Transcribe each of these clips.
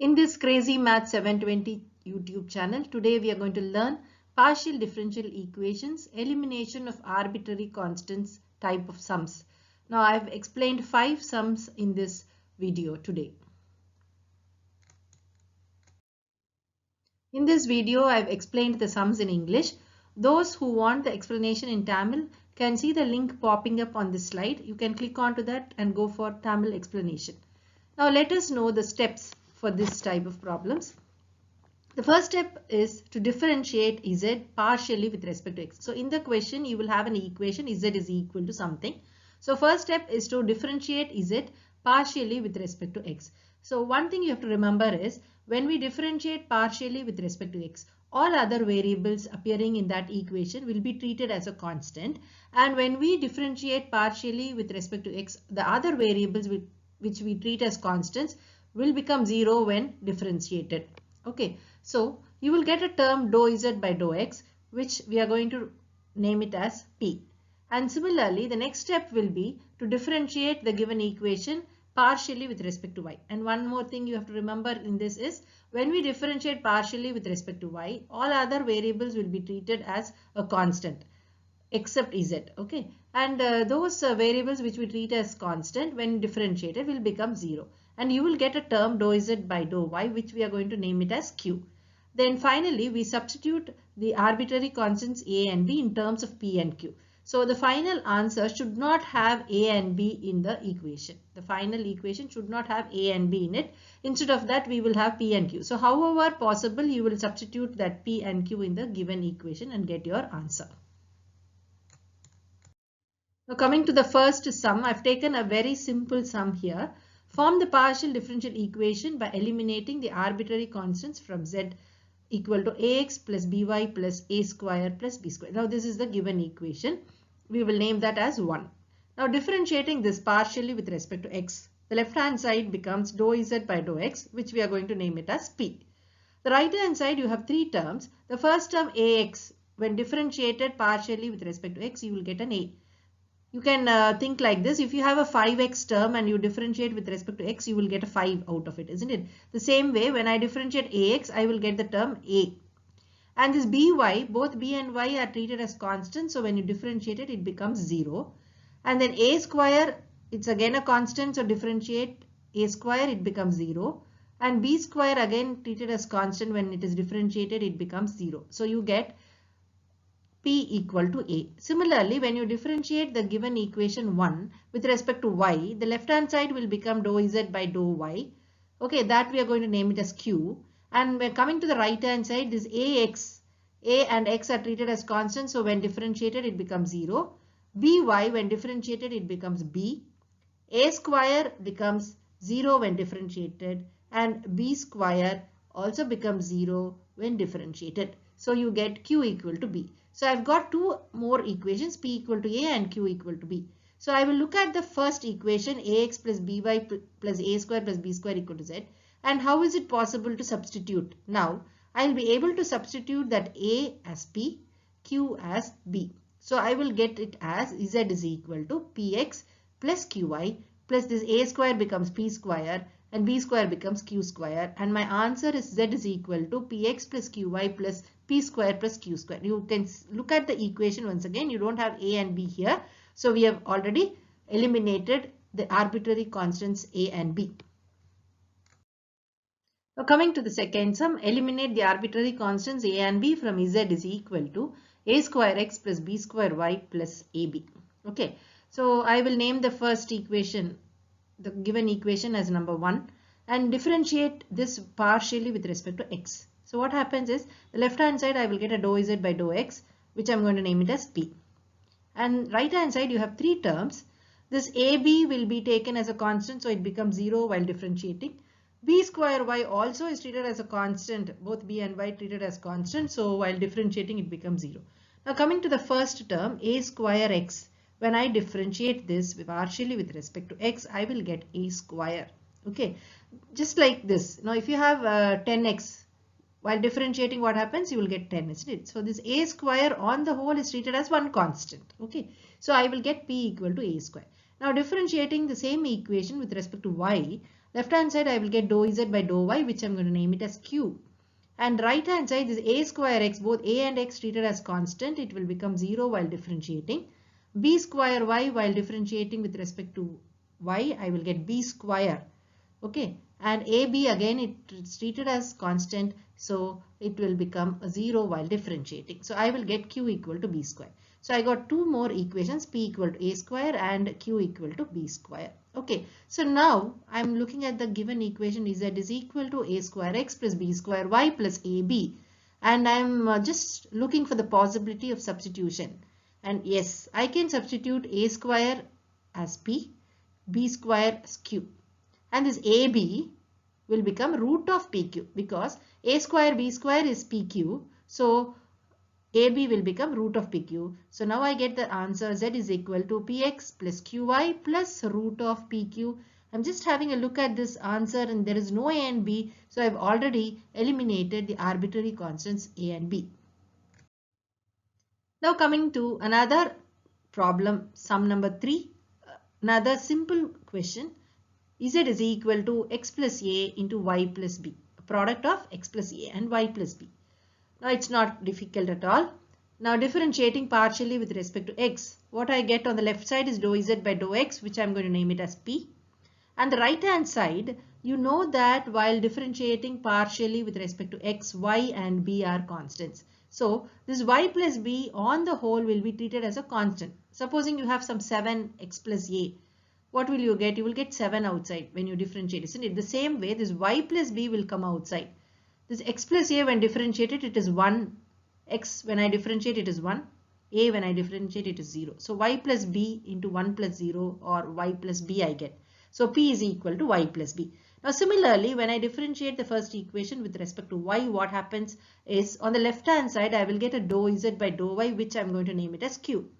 In this Crazy Math 720 YouTube channel, today we are going to learn partial differential equations, elimination of arbitrary constants type of sums. Now I have explained 5 sums in this video today. In this video I have explained the sums in English. Those who want the explanation in Tamil can see the link popping up on this slide. You can click onto that and go for Tamil explanation. Now let us know the steps for this type of problems. The first step is to differentiate z partially with respect to x. So in the question you will have an equation z is equal to something. So first step is to differentiate z partially with respect to x. So one thing you have to remember is when we differentiate partially with respect to x, all other variables appearing in that equation will be treated as a constant, and when we differentiate partially with respect to x, the other variables which we treat as constants will become 0 when differentiated. Okay, so you will get a term dou z by dou x, which we are going to name it as p. And similarly, the next step will be to differentiate the given equation partially with respect to y. And one more thing you have to remember in this is when we differentiate partially with respect to y, all other variables will be treated as a constant except z. Okay, and those variables which we treat as constant when differentiated will become 0, and you will get a term dou z by dou y, which we are going to name it as q. Then finally we substitute the arbitrary constants a and b in terms of p and q. So the final answer should not have a and b in the equation. The final equation should not have a and b in it. Instead of that we will have p and q. So however possible you will substitute that p and q in the given equation and get your answer. Now coming to the first sum, I've taken a very simple sum here. Form the partial differential equation by eliminating the arbitrary constants from z equal to ax plus by plus a square plus b square. Now this is the given equation. We will name that as 1. Now differentiating this partially with respect to x, the left hand side becomes dou z by dou x, which we are going to name it as p. The right hand side you have 3 terms. The first term ax, when differentiated partially with respect to x, you will get an a. You can think like this: if you have a 5x term and you differentiate with respect to x, you will get a 5 out of it, isn't it? The same way, when I differentiate ax, I will get the term a. And this by, both b and y are treated as constant, so when you differentiate it, it becomes 0. And then a square, it's again a constant, so differentiate a square, it becomes 0. And b square again treated as constant, when it is differentiated, it becomes 0. So you get p equal to a. Similarly, when you differentiate the given equation 1 with respect to y, the left hand side will become dou z by dou y. Okay, that we are going to name it as q. And we're coming to the right hand side, this ax, a and x are treated as constants, so when differentiated it becomes 0. By, when differentiated it becomes b. A square becomes 0 when differentiated, and b square also becomes 0 when differentiated. So you get q equal to b. So I've got 2 more equations, p equal to a and q equal to b. So I will look at the first equation, ax plus by plus a square plus b square equal to z. And how is it possible to substitute? Now I'll be able to substitute that a as p, q as b. So I will get it as z is equal to px plus qy plus this a square becomes p square and b square becomes q square, and my answer is z is equal to px plus qy plus p square plus q square. You can look at the equation once again. You don't have a and b here, so we have already eliminated the arbitrary constants a and b. Now coming to the second sum, eliminate the arbitrary constants a and b from z is equal to a square x plus b square y plus ab. Okay, so I will name the first equation, the given equation, as number 1 and differentiate this partially with respect to x. So what happens is, the left hand side I will get a dou z by dou x, which I'm going to name it as p. And right hand side you have 3 terms. This ab will be taken as a constant, so it becomes 0 while differentiating. B square y also is treated as a constant, both b and y treated as constant, so while differentiating it becomes 0. Now coming to the first term, a square x, when I differentiate this partially with respect to x, I will get a square. Okay, just like this. Now if you have 10x, while differentiating what happens, you will get 10, isn't it? So this a square on the whole is treated as one constant. Okay, so I will get p equal to a square. Now differentiating the same equation with respect to y, Left hand side I will get dou z by dou y, which I'm going to name it as q. And right hand side is a square x, both a and x treated as constant, it will become 0 while differentiating. B square y, while differentiating with respect to y, I will get b square. Okay, and AB again it's treated as constant, so it will become a 0 while differentiating. So I will get q equal to b square. So I got two more equations, p equal to a square and q equal to b square. Okay, so now I'm looking at the given equation z is equal to a square x plus b square y plus ab, and I'm just looking for the possibility of substitution. And yes, I can substitute a square as p, b square as q. And this AB will become root of PQ because A square B square is PQ. So AB will become root of PQ. So now I get the answer Z is equal to PX plus QY plus root of PQ. I'm just having a look at this answer and there is no A and B. So I've already eliminated the arbitrary constants A and B. Now coming to another problem, sum number 3. Another simple question. Z is equal to x plus a into y plus b, a product of x plus a and y plus b. Now it's not difficult at all. Now differentiating partially with respect to x, what I get on the left side is dou z by dou x, which I'm going to name it as p. And the right hand side, you know that while differentiating partially with respect to x, y and b are constants. So this y plus b on the whole will be treated as a constant. Supposing you have some 7x plus a. What will you get? You will get 7 outside when you differentiate, isn't it? The same way, this y plus b will come outside. This x plus a when differentiated, it is 1. X when I differentiate, it is 1. A when I differentiate, it is 0. So y plus b into 1 plus 0 or y plus b I get. So p is equal to y plus b. Now similarly, when I differentiate the first equation with respect to y, what happens is on the left hand side, I will get a dou z by dou y, which I'm going to name it as q.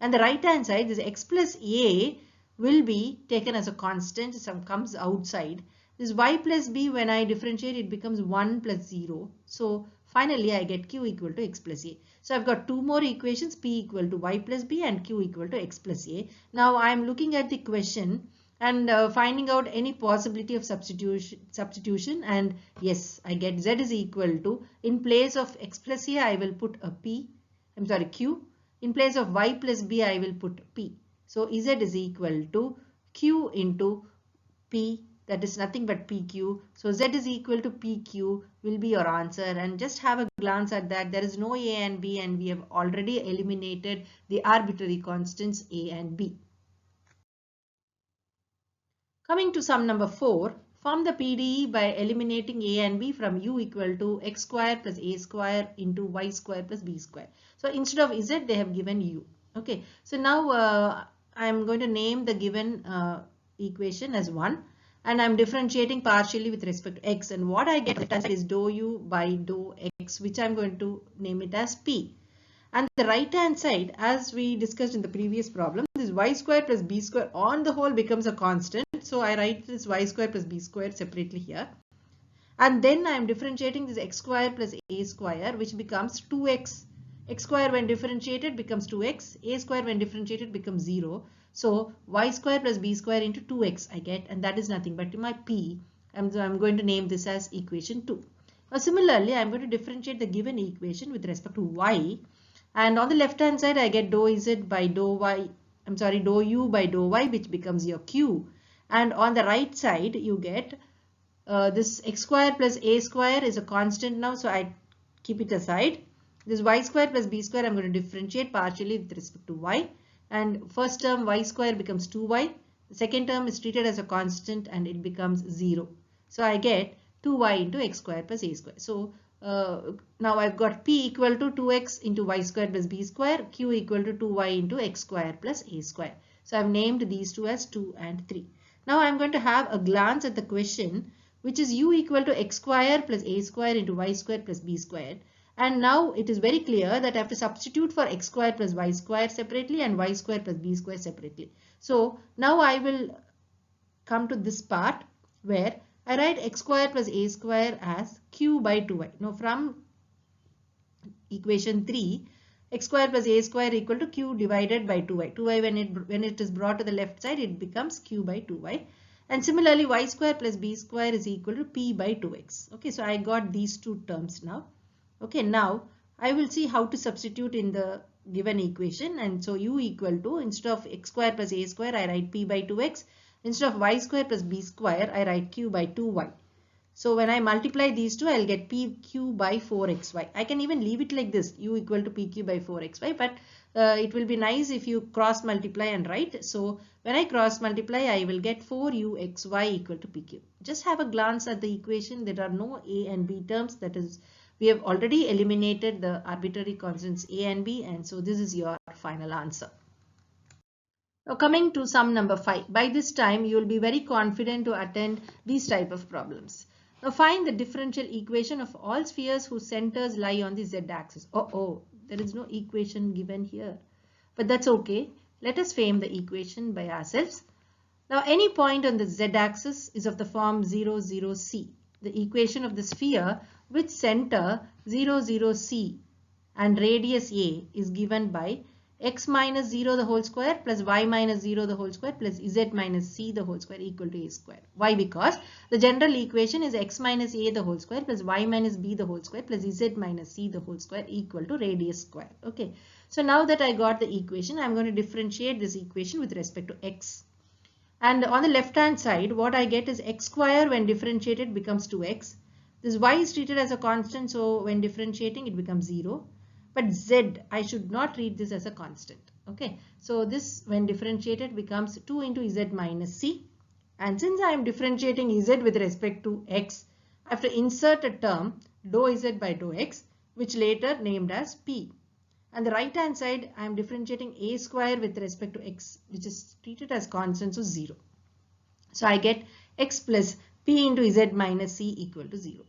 And the right hand side, this x plus a will be taken as a constant, some comes outside. This y plus b, when I differentiate, it becomes 1 plus 0. So finally I get q equal to x plus a. So I've got two more equations, p equal to y plus b and q equal to x plus a. Now I'm looking at the question and finding out any possibility of substitution, and yes, I get z is equal to, in place of x plus a I will put a q. In place of y plus b I will put p. So Z is equal to Q into P, that is nothing but PQ. So Z is equal to PQ will be your answer, and just have a glance at that. There is no A and B and we have already eliminated the arbitrary constants A and B. Coming to sum number 4, form the PDE by eliminating A and B from U equal to x square plus A square into y square plus B square. So instead of Z they have given U. Okay, so now I'm going to name the given equation as 1 and I'm differentiating partially with respect to x, and what I get is dou u by dou x, which I'm going to name it as p. And the right hand side, as we discussed in the previous problem, this y square plus b square on the whole becomes a constant. So I write this y square plus b square separately here. And then I am differentiating this x square plus a square, which becomes 2x. X square when differentiated becomes 2x. A square when differentiated becomes 0. So y square plus b square into 2x I get, and that is nothing but my p. I'm going to name this as equation 2. Now similarly, I'm going to differentiate the given equation with respect to y. And on the left hand side, I get dou z by dou y. Dou u by dou y, which becomes your q. And on the right side, you get this x square plus a square is a constant now, so I keep it aside. This y square plus b square, I'm going to differentiate partially with respect to y. And first term y square becomes 2y. The second term is treated as a constant and it becomes 0. So I get 2y into x square plus a square. So now I've got p equal to 2x into y square plus b square, q equal to 2y into x square plus a square. So I've named these two as 2 and 3. Now I'm going to have a glance at the question, which is u equal to x square plus a square into y square plus b square. And now it is very clear that I have to substitute for x square plus y square separately and y square plus b square separately. So now I will come to this part where I write x square plus a square as q by 2y. Now from equation 3, x square plus a square equal to q divided by 2y. 2y when it is brought to the left side, it becomes q by 2y. And similarly, y square plus b square is equal to p by 2x. Okay, so I got these two terms now. Okay, now I will see how to substitute in the given equation. And so u equal to, instead of x square plus a square, I write p by 2x. Instead of y square plus b square, I write q by 2y. So when I multiply these two, I'll get pq by 4xy. I can even leave it like this, u equal to pq by 4xy, but it will be nice if you cross multiply and write. So when I cross multiply, I will get 4uxy equal to pq. Just have a glance at the equation. There are no a and b terms. That is, we have already eliminated the arbitrary constants a and b, and so this is your final answer. Now coming to sum number 5. By this time, you will be very confident to attempt these type of problems. Now find the differential equation of all spheres whose centers lie on the z-axis. Oh, there is no equation given here. But that's okay. Let us frame the equation by ourselves. Now any point on the z-axis is of the form 0, 0, c. The equation of the sphere with center 0, 0, c and radius a is given by x minus 0 the whole square plus y minus 0 the whole square plus z minus c the whole square equal to a square. Why? Because the general equation is x minus a the whole square plus y minus b the whole square plus z minus c the whole square equal to radius square. Okay. So now that I got the equation, I'm going to differentiate this equation with respect to x. And on the left hand side, what I get is x square when differentiated becomes 2x. This y is treated as a constant, so when differentiating it becomes 0. But z, I should not treat this as a constant. Okay, so this when differentiated becomes 2 into z minus c. And since I am differentiating z with respect to x, I have to insert a term dou z by dou x, which later named as p. And the right hand side, I am differentiating a square with respect to x, which is treated as constant, so 0. So I get x plus p into z minus c equal to 0.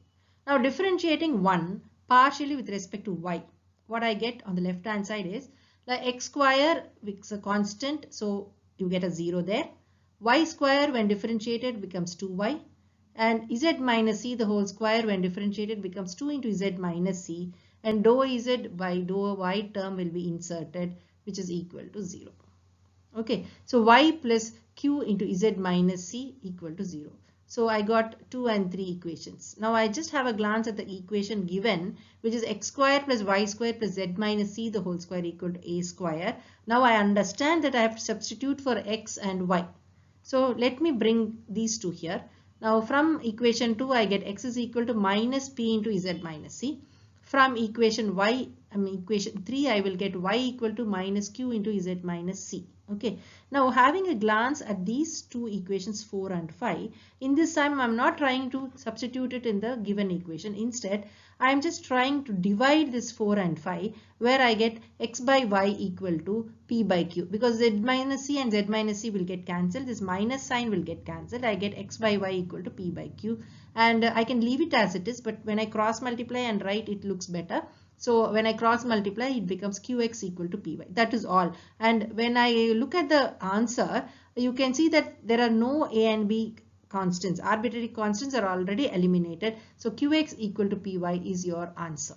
Now differentiating 1 partially with respect to y. What I get on the left hand side is the x square is a constant, so you get a 0 there. Y square when differentiated becomes 2y, and z minus c the whole square when differentiated becomes 2 into z minus c, and dou z by dou y term will be inserted, which is equal to 0. Okay, so y plus q into z minus c equal to 0. So I got 2 and 3 equations. Now I just have a glance at the equation given, which is x square plus y square plus z minus c the whole square equal to a square. Now I understand that I have to substitute for x and y. So let me bring these two here. Now from equation 2 I get x is equal to minus p into z minus c. From equation 3 I will get y equal to minus q into z minus c. Okay, now having a glance at these two equations 4 and 5, in this time I'm not trying to substitute it in the given equation. Instead, I am just trying to divide this 4 and 5, where I get x by y equal to p by q. Because z minus c and z minus c will get cancelled. This minus sign will get cancelled. I get x by y equal to p by q. And I can leave it as it is, but when I cross multiply and write, it looks better. So when I cross multiply, it becomes qx equal to py. That is all. And when I look at the answer, you can see that there are no a and b constants. Arbitrary constants are already eliminated. So qx equal to py is your answer.